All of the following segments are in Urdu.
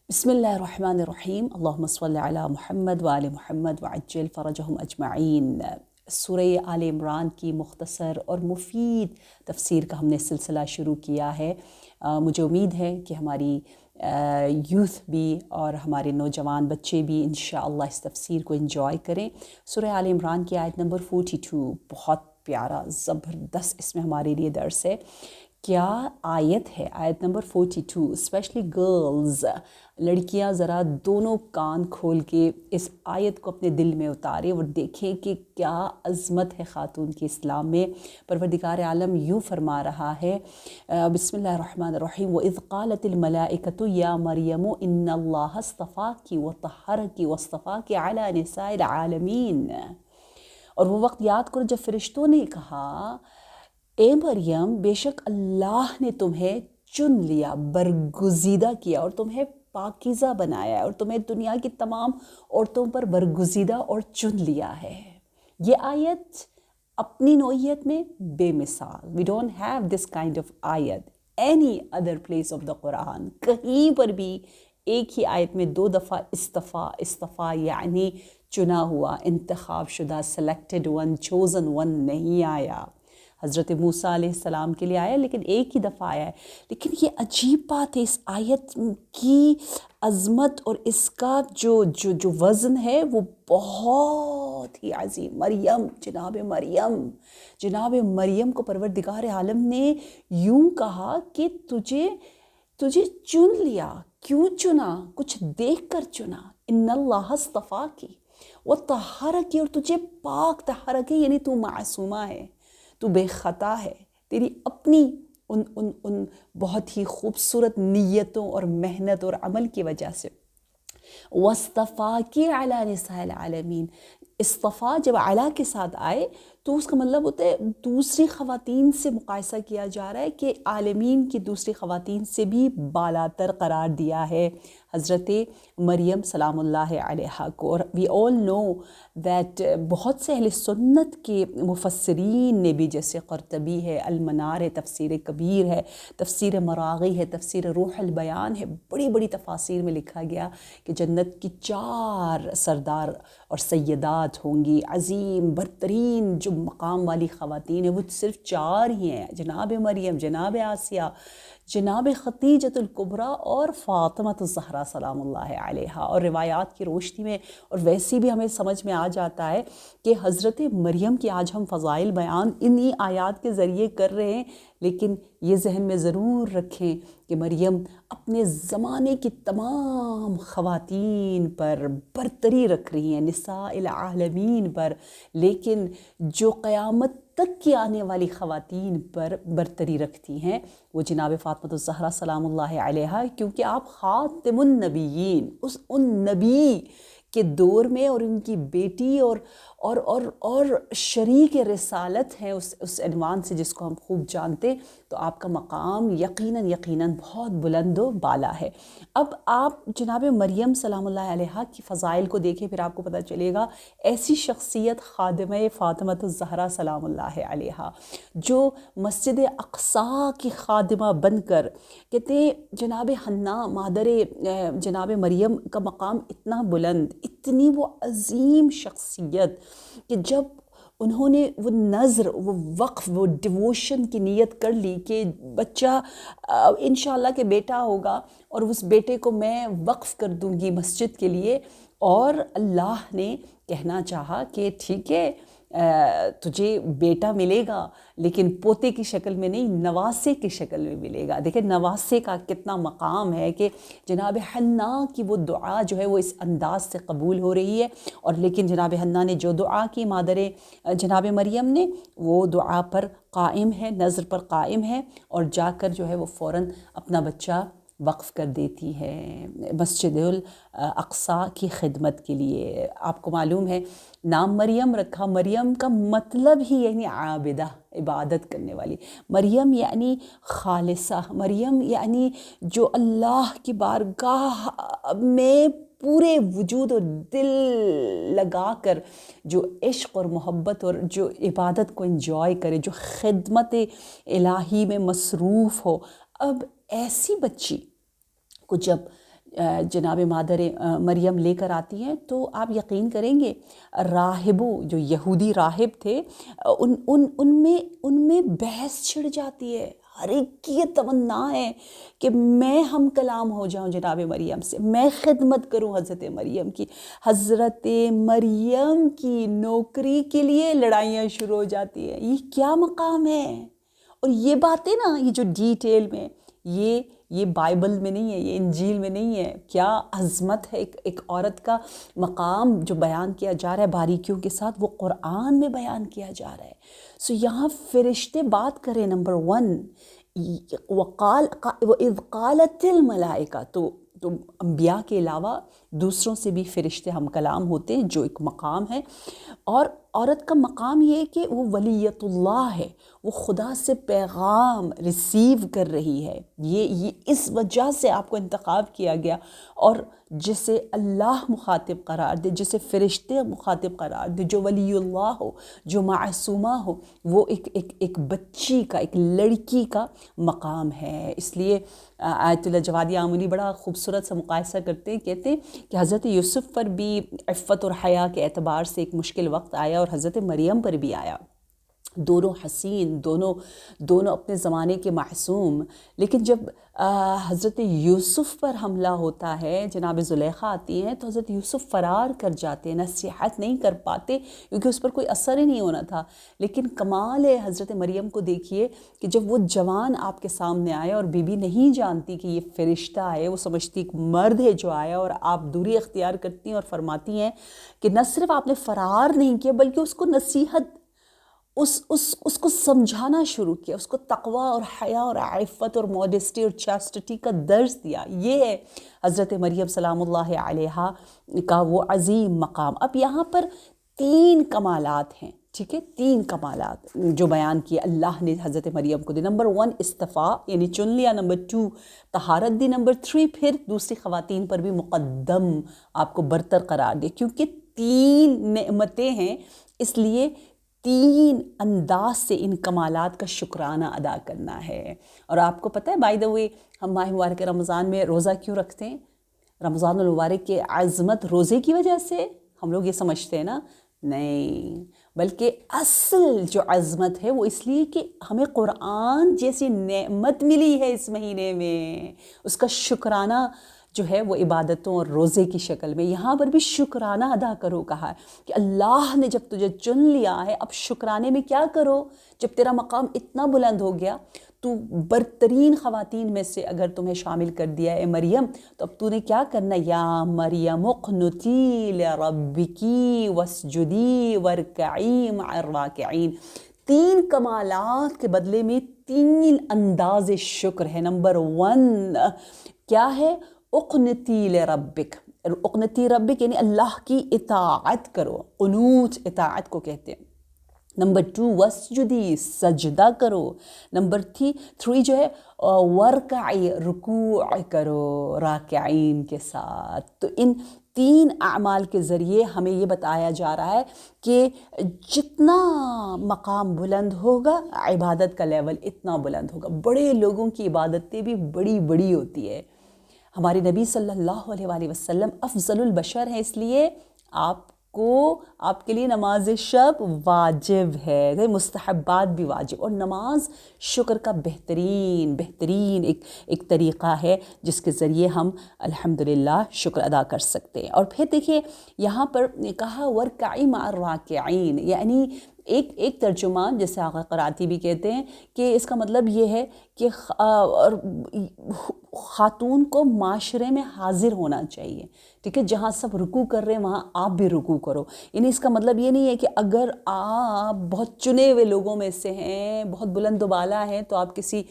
بسم اللہ الرحمن الرحیم اللہم صلی علی محمد وآل محمد وعجل فرجہم اجمعین۔ سورہ آل عمران کی مختصر اور مفید تفسیر کا ہم نے سلسلہ شروع کیا ہے۔ مجھے امید ہے کہ ہماری یوتھ بھی اور ہمارے نوجوان بچے بھی انشاءاللہ اس تفسیر کو انجوائے کریں۔ سورہ آل عمران کی آیت نمبر 42 بہت پیارا زبردست اس میں ہمارے لیے درس ہے۔ کیا آیت ہے آیت نمبر 42، اسپیشلی گرلز، لڑکیاں ذرا دونوں کان کھول کے اس آیت کو اپنے دل میں اتاریں اور دیکھیں کہ کیا عظمت ہے خاتون کی اسلام میں۔ پروردگار عالم یوں فرما رہا ہے، بسم اللہ الرحمن الرحیم، وَإِذْ قَالَتِ الْمَلَائِكَةُ يَا مَرْيَمُ إِنَّ اللَّهَ اصْطَفَاكِ وَطَهَّرَكِ وَاصْطَفَاكِ عَلَى نِسَاءِ الْعَالَمِينَ۔ اور وہ وقت یاد کرو جب فرشتوں نے کہا، اے مریم، بے شک اللہ نے تمہیں چن لیا، برگزیدہ کیا اور تمہیں پاکیزہ بنایا ہے اور تمہیں دنیا کی تمام عورتوں پر برگزیدہ اور چن لیا ہے۔ یہ آیت اپنی نوعیت میں بے مثال، we don't have this kind of آیت any other place of the قرآن۔ کہیں پر بھی ایک ہی آیت میں دو دفعہ استفا یعنی چنا ہوا، انتخاب شدہ، selected one، chosen one نہیں آیا۔ حضرت موسیٰ علیہ السلام کے لیے آیا لیکن ایک ہی دفعہ آیا ہے۔ لیکن یہ عجیب بات ہے، اس آیت کی عظمت اور اس کا جو وزن ہے وہ بہت ہی عظیم۔ مریم، جناب مریم کو پروردگار عالم نے یوں کہا کہ تجھے چن لیا۔ کیوں چنا؟ کچھ دیکھ کر چنا۔ ان اللہ اصطفاکی وطہرکی، اور تجھے پاک طہرک ہے، یعنی تو معصومہ ہے، تو بے خطا ہے، تیری اپنی ان بہت ہی خوبصورت نیتوں اور محنت اور عمل کی وجہ سے۔ وَاصْطَفَاكِ عَلَى نِسَاءِ الْعَالَمِينَ، اصطفیٰ جب اعلیٰ کے ساتھ آئے تو اس کا مطلب ہوتا ہے دوسری خواتین سے مقایسہ کیا جا رہا ہے کہ عالمین کی دوسری خواتین سے بھی بالاتر قرار دیا ہے حضرت مریم سلام اللہ علیہا کو۔ اور وی آل نو دیٹ بہت سے اہل سنت کے مفسرین نے بھی، جیسے قرطبی ہے، المنار ہے، تفسیر کبیر ہے، تفسیر مراغی ہے، تفسیر روح البیان ہے، بڑی بڑی تفاسیر میں لکھا گیا کہ جنت کی 4 سردار اور سیدات ہوں گی، عظیم برترین جو مقام والی خواتین ہیں وہ صرف 4 ہی ہیں، جناب مریم، جناب آسیہ، جناب خدیجۃ الکبریٰ اور فاطمہ الزہرا سلام اللہ علیہا۔ اور روایات کی روشنی میں اور ویسی بھی ہمیں سمجھ میں آ جاتا ہے کہ حضرت مریم کی آج ہم فضائل بیان انہی آیات کے ذریعے کر رہے ہیں، لیکن یہ ذہن میں ضرور رکھیں کہ مریم اپنے زمانے کی تمام خواتین پر برتری رکھ رہی ہیں، نساء العالمین پر، لیکن جو قیامت تک کی آنے والی خواتین پر برتری رکھتی ہیں وہ جناب فاطمہ الزہرا سلام اللہ علیہا، کیونکہ آپ خاتم النبیین، ان نبی کے دور میں، اور ان کی بیٹی اور شریک رسالت ہیں اس عنوان سے جس کو ہم خوب جانتے، تو آپ کا مقام یقیناً بہت بلند و بالا ہے۔ اب آپ جناب مریم سلام اللہ علیہا کی فضائل کو دیکھیں، پھر آپ کو پتہ چلے گا ایسی شخصیت خادمہ فاطمہ الزہرا سلام اللہ علیہا جو مسجد اقصیٰ کی خادمہ بن کر، کہتے ہیں جناب حنا مادر جناب مریم کا مقام اتنا بلند، اتنی وہ عظیم شخصیت کہ جب انہوں نے وہ نظر، وہ وقف، وہ ڈیووشن کی نیت کر لی کہ بچہ انشاءاللہ کہ بیٹا ہوگا اور اس بیٹے کو میں وقف کر دوں گی مسجد کے لیے، اور اللہ نے کہنا چاہا کہ ٹھیک ہے تجھے بیٹا ملے گا لیکن پوتے کی شکل میں نہیں، نواسے کی شکل میں ملے گا۔ دیکھیں نواسے کا کتنا مقام ہے کہ جناب حنا کی وہ دعا جو ہے وہ اس انداز سے قبول ہو رہی ہے، اور لیکن جناب حنا نے جو دعا کی مادر جناب مریم نے، وہ دعا پر قائم ہے، نظر پر قائم ہے، اور جا کر جو ہے وہ فوراً اپنا بچہ وقف کر دیتی ہے مسجد الاقصیٰ کی خدمت کے لیے۔ آپ کو معلوم ہے نام مریم رکھا، مریم کا مطلب ہی یعنی عابدہ، عبادت کرنے والی، مریم یعنی خالصہ، مریم یعنی جو اللہ کی بارگاہ میں پورے وجود اور دل لگا کر جو عشق اور محبت اور جو عبادت کو انجوائے کرے، جو خدمت الہی میں مصروف ہو۔ اب ایسی بچی کو جب جناب مادر مریم لے کر آتی ہیں تو آپ یقین کریں گے راہبوں جو یہودی راہب تھے ان میں بحث چھڑ جاتی ہے. ہر ایک کی یہ تمنا ہے کہ میں ہم کلام ہو جاؤں جناب مریم سے, میں خدمت کروں حضرت مریم کی. حضرت مریم کی نوکری کے لیے لڑائیاں شروع ہو جاتی ہیں. یہ کیا مقام ہے؟ اور یہ باتیں نا, یہ جو ڈیٹیل میں یہ بائبل میں نہیں ہے, یہ انجیل میں نہیں ہے. کیا عظمت ہے ایک عورت کا مقام جو بیان کیا جا رہا ہے باریکیوں کے ساتھ, وہ قرآن میں بیان کیا جا رہا ہے. سو یہاں فرشتے بات کریں. نمبر 1 وَإِذْ قَالَتِ الْمَلَائِكَةُ, تو انبیاء کے علاوہ دوسروں سے بھی فرشتے ہم کلام ہوتے ہیں, جو ایک مقام ہے. اور عورت کا مقام یہ ہے کہ وہ ولیت اللہ ہے, وہ خدا سے پیغام ریسیو کر رہی ہے. یہ اس وجہ سے آپ کو انتخاب کیا گیا. اور جسے اللہ مخاطب قرار دے, جسے فرشتے مخاطب قرار دے, جو ولی اللہ ہو, جو معصومہ ہو, وہ ایک بچی کا, ایک لڑکی کا مقام ہے. اس لیے آیت اللہ جوادی آمنی بڑا خوبصورت سا مقایسہ کرتے ہیں, کہتے ہیں کہ حضرت یوسف پر بھی عفت اور حیا کے اعتبار سے ایک مشکل وقت آیا, اور حضرت مریم پر بھی آیا. دونوں حسین, دونوں اپنے زمانے کے معصوم. لیکن جب حضرت یوسف پر حملہ ہوتا ہے, جناب زلیخا آتی ہیں تو حضرت یوسف فرار کر جاتے ہیں, نصیحت نہیں کر پاتے کیونکہ اس پر کوئی اثر ہی نہیں ہونا تھا. لیکن کمال ہے حضرت مریم کو دیکھیے کہ جب وہ جوان آپ کے سامنے آئے, اور بی بی نہیں جانتی کہ یہ فرشتہ ہے, وہ سمجھتی ایک مرد ہے جو آیا, اور آپ دوری اختیار کرتی ہیں اور فرماتی ہیں کہ نہ صرف آپ نے فرار نہیں کیا بلکہ اس کو نصیحت, اس کو سمجھانا شروع کیا, اس کو تقوی اور حیا اور عفت اور ماڈسٹی اور چاسٹٹی کا درس دیا. یہ ہے حضرت مریم سلام اللہ علیہا کا وہ عظیم مقام. اب یہاں پر 3 کمالات ہیں, ٹھیک ہے, 3 کمالات جو بیان کیے اللہ نے حضرت مریم کو دی. نمبر 1 استفاء, یعنی چن لیا. نمبر 2 طہارت دی. نمبر 3 پھر دوسری خواتین پر بھی مقدم آپ کو برتر قرار دے, کیونکہ 3 نعمتیں ہیں, اس لیے 3 انداز سے ان کمالات کا شکرانہ ادا کرنا ہے. اور آپ کو پتہ ہے بائی دا وے, ہم ماہ مبارک رمضان میں روزہ کیوں رکھتے ہیں؟ رمضان المبارک کے عظمت روزے کی وجہ سے ہم لوگ یہ سمجھتے ہیں نا, نہیں, بلکہ اصل جو عظمت ہے وہ اس لیے کہ ہمیں قرآن جیسی نعمت ملی ہے اس مہینے میں, اس کا شکرانہ جو ہے وہ عبادتوں اور روزے کی شکل میں. یہاں پر بھی شکرانہ ادا کرو کہا ہے کہ اللہ نے جب تجھے چن لیا ہے, اب شکرانے میں کیا کرو؟ جب تیرا مقام اتنا بلند ہو گیا, تو برترین خواتین میں سے اگر تمہیں شامل کر دیا ہے مریم, تو اب تو نے کیا کرنا؟ یا مریم اقنتی لربکی واسجدی وارکعی مع الراکعین. 3 کمالات کے بدلے میں 3 انداز شکر ہے. نمبر 1 کیا ہے؟ اقنتی لربک. اقنتی ربک یعنی اللہ کی اطاعت کرو, قنوت اطاعت کو کہتے ہیں. نمبر 2 وسجدی, سجدہ کرو. نمبر 3 جو ہے ورکعی, رکوع کرو راکعین کے ساتھ. تو ان 3 اعمال کے ذریعے ہمیں یہ بتایا جا رہا ہے کہ جتنا مقام بلند ہوگا عبادت کا لیول اتنا بلند ہوگا. بڑے لوگوں کی عبادتیں بھی بڑی بڑی ہوتی ہے. ہمارے نبی صلی اللہ علیہ وآلہ وسلم افضل البشر ہیں, اس لیے آپ کے لیے نماز شب واجب ہے, مستحبات بھی واجب. اور نماز شکر کا بہترین ایک طریقہ ہے جس کے ذریعے ہم الحمدللہ شکر ادا کر سکتے ہیں. اور پھر دیکھیے یہاں پر کہا ورکعی مع الراکعین, یعنی ایک ترجمہ جیسے آقا قراتی بھی کہتے ہیں کہ اس کا مطلب یہ ہے کہ خاتون کو معاشرے میں حاضر ہونا چاہیے, ٹھیک ہے, جہاں سب رکوع کر رہے ہیں وہاں آپ بھی رکوع کرو. یعنی اس کا مطلب یہ نہیں ہے کہ اگر آپ بہت چنے ہوئے لوگوں میں سے ہیں, بہت بلند و بالا ہیں, تو آپ کسی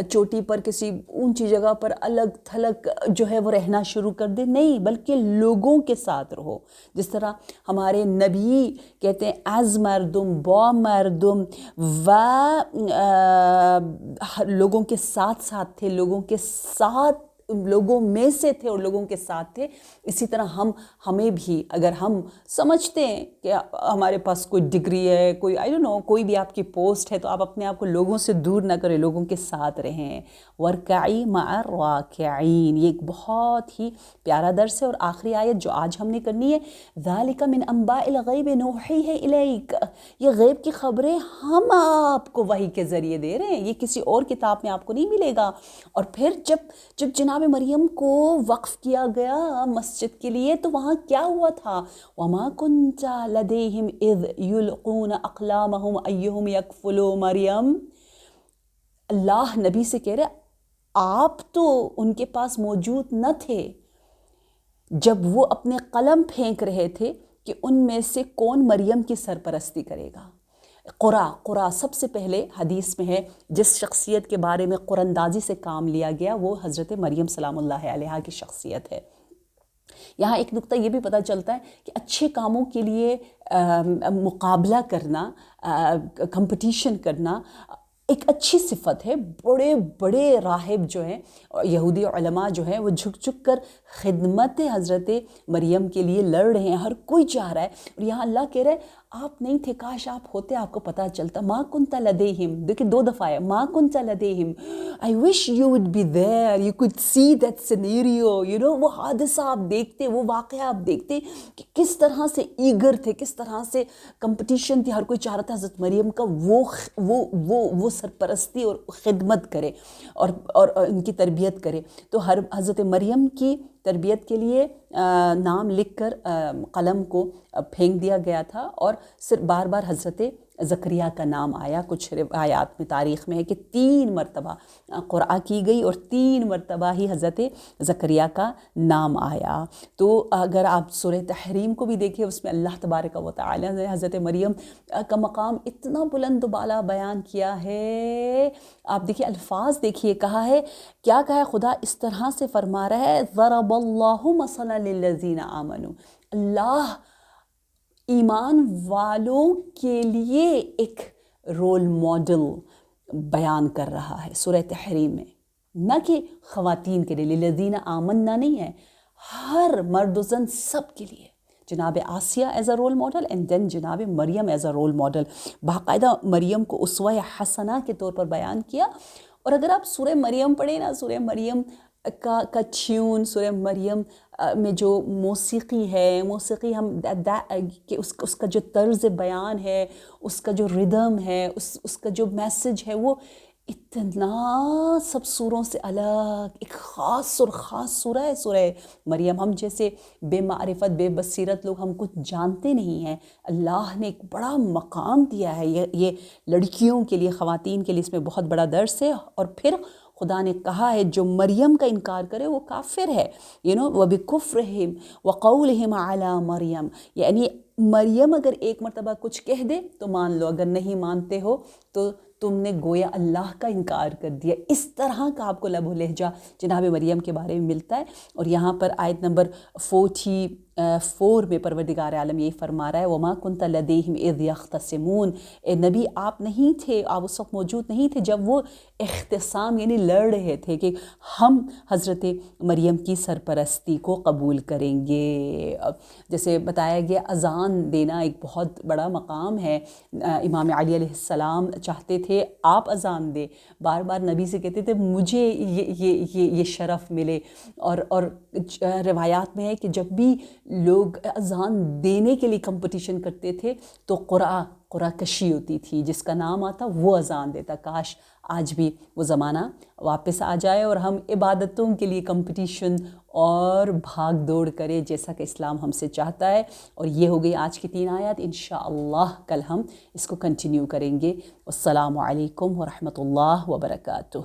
چوٹی پر کسی اونچی جگہ پر الگ تھلگ جو ہے وہ رہنا شروع کر دیں. نہیں, بلکہ لوگوں کے ساتھ رہو. جس طرح ہمارے نبی کہتے ہیں ایز مردم با مردم, و لوگوں کے ساتھ تھے, لوگوں کے ساتھ لوگوں میں سے تھے اور لوگوں کے ساتھ تھے، اسی طرح ہمیں بھی اگر ہم سمجھتے ہیں کہ ہمارے پاس کوئی ڈگری ہے، کوئی آئی ڈونٹ نو کوئی بھی آپ کی پوسٹ ہے، تو آپ اپنے آپ کو لوگوں سے دور نہ کریں، لوگوں کے ساتھ رہیں. وَارْكَعِي مَعَ الرَّاكِعِينَ، یہ ایک بہت ہی پیارا درس ہے. اور آخری آیت جو آج ہم نے کرنی ہے، ذَلِكَ مِنْ أَنْبَاءِ الْغَيْبِ نُوحِيهِ إِلَيْكَ، یہ غیب کی خبریں ہم آپ کو وحی کے ذریعے دے رہے ہیں، یہ کسی اور کتاب میں آپ کو نہیں ملے گا. اور پھر جب جناب مریم کو وقف کیا گیا مسجد کے لیے تو وہاں کیا ہوا تھا؟ وَمَا كُنْتَ لَدَيْهِمْ إِذْ يُلْقُونَ أَقْلَامَهُمْ أَيُّهُمْ يَكْفُلُ مریم. اللہ نبی سے کہہ رہے آپ تو ان کے پاس موجود نہ تھے جب وہ اپنے قلم پھینک رہے تھے کہ ان میں سے کون مریم کی سرپرستی کرے گا. قرا سب سے پہلے حدیث میں ہے جس شخصیت کے بارے میں قراندازی سے کام لیا گیا وہ حضرت مریم سلام اللہ علیہا کی شخصیت ہے. یہاں ایک نقطہ یہ بھی پتہ چلتا ہے کہ اچھے کاموں کے لیے مقابلہ کرنا، کمپٹیشن کرنا ایک اچھی صفت ہے. بڑے بڑے راہب جو ہیں، یہودی علماء جو ہیں، وہ جھک جھک کر خدمت حضرت مریم کے لیے لڑ رہے ہیں، ہر کوئی چاہ رہا ہے. اور یہاں اللہ کہہ رہے ہیں آپ نہیں تھے، کاش آپ ہوتے، آپ کو پتہ چلتا. ما کنت لدیہم، دیکھیں 2 دفعہ ہے، ما کنت لدیہم، I wish you would be there, you could see that scenario, وہ حادثہ آپ دیکھتے، وہ واقعہ آپ دیکھتے کہ کس طرح سے ایگر تھے، کس طرح سے کمپٹیشن تھی، ہر کوئی چاہ رہا تھا حضرت مریم کا وہ سرپرستی اور خدمت کرے اور ان کی تربیت کرے. تو حضرت مریم کی تربیت کے لیے نام لکھ کر قلم کو پھینک دیا گیا تھا، اور صرف بار بار حضرت زکریا کا نام آیا. کچھ روایات میں تاریخ میں ہے کہ 3 مرتبہ قرآ کی گئی اور 3 مرتبہ ہی حضرت زکریا کا نام آیا. تو اگر آپ سورہ تحریم کو بھی دیکھیں، اس میں اللہ تبارک و تعالی نے حضرت مریم کا مقام اتنا بلند و بالا بیان کیا ہے. آپ دیکھیے الفاظ دیکھیے، کہا ہے کیا کہا ہے خدا اس طرح سے فرما رہا ہے ضرب اللہ مثلا للذین آمنوا، اللہ ایمان والوں کے لیے ایک رول ماڈل بیان کر رہا ہے سورہ تحریم میں، نہ کہ خواتین کے لیے، للذین آمنا نہیں ہے، ہر مرد و زن سب کے لیے. جناب Asiya is a role model and then جناب Maryam is a role model, باقاعدہ مریم کو اسوہ حسنہ کے طور پر بیان کیا. اور اگر آپ سورہ مریم پڑھیں نا، سورہ مریم کا ٹیون، سورہ مریم میں جو موسیقی ہے، موسیقی ہم کہ اس کا جو طرز بیان ہے، اس کا جو ردم ہے، اس کا جو میسج ہے، وہ اتنا سب سوروں سے الگ ایک خاص اور خاص سورہ ہے سورہ مریم. ہم جیسے بے معرفت بے بصیرت لوگ ہم کچھ جانتے نہیں ہیں، اللہ نے ایک بڑا مقام دیا ہے یہ لڑکیوں کے لیے، خواتین کے لیے، اس میں بہت بڑا درس ہے. اور پھر خدا نے کہا ہے جو مریم کا انکار کرے وہ کافر ہے. وَبِكُفْرِهِمْ وَقَوْلِهِمْ عَلَى مریم، یعنی مریم اگر ایک مرتبہ کچھ کہہ دے تو مان لو، اگر نہیں مانتے ہو تو تم نے گویا اللہ کا انکار کر دیا. اس طرح کا آپ کو لب و لہجہ جناب مریم کے بارے میں ملتا ہے. اور یہاں پر آیت نمبر 44 میں پروردگار عالم یہی فرما رہا ہے وَمَا كُنْتَ لَدَيْهِمْ إِذْ يَخْتَصِمُونَ، اے نبی آپ نہیں تھے، آپ اس وقت موجود نہیں تھے جب وہ اختصام یعنی لڑ رہے تھے کہ ہم حضرت مریم کی سرپرستی کو قبول کریں گے. جیسے بتایا گیا اذان دینا ایک بہت بڑا مقام ہے. امام علی علیہ السلام چاہتے تھے آپ اذان دے، بار بار نبی سے کہتے تھے مجھے یہ شرف ملے. اور روایات میں ہے کہ جب بھی لوگ اذان دینے کے لیے کمپٹیشن کرتے تھے تو قرآ کشی ہوتی تھی، جس کا نام آتا وہ اذان دیتا. کاش آج بھی وہ زمانہ واپس آ جائے اور ہم عبادتوں کے لیے کمپٹیشن اور بھاگ دوڑ کرے جیسا کہ اسلام ہم سے چاہتا ہے. اور یہ ہو گئی آج کی 3 آیات. انشاءاللہ کل ہم اس کو کنٹینیو کریں گے. السلام علیکم ورحمۃ اللہ وبرکاتہ.